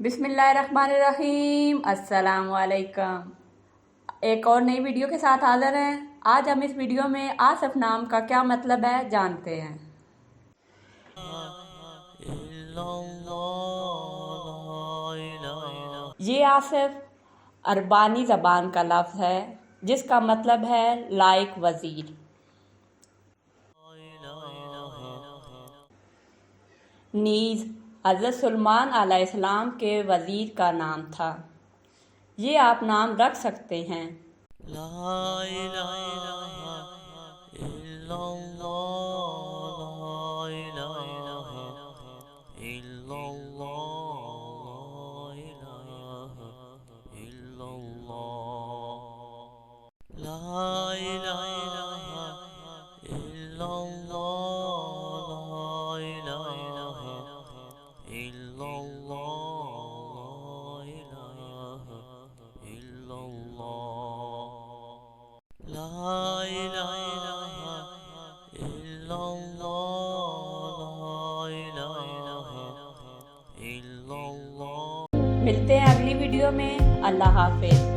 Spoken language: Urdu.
بسم اللہ الرحمن الرحیم، السلام علیکم۔ ایک اور نئی ویڈیو کے ساتھ حاضر ہیں۔ آج ہم اس ویڈیو میں آصف نام کا کیا مطلب ہے جانتے ہیں۔ یہ آصف عربانی زبان کا لفظ ہے جس کا مطلب ہے لائق وزیر۔ نیز حضرت سلیمان علیہ السلام کے وزیر کا نام تھا۔ یہ آپ نام رکھ سکتے ہیں۔ لا الہ الا اللہ، لا الہ الا اللہ، لا الہ الا اللہ، لا الہ الا اللہ، لا الہ الا اللہ، لا الہ الا اللہ۔ ملتے ہیں اگلی ویڈیو میں۔ اللہ حافظ۔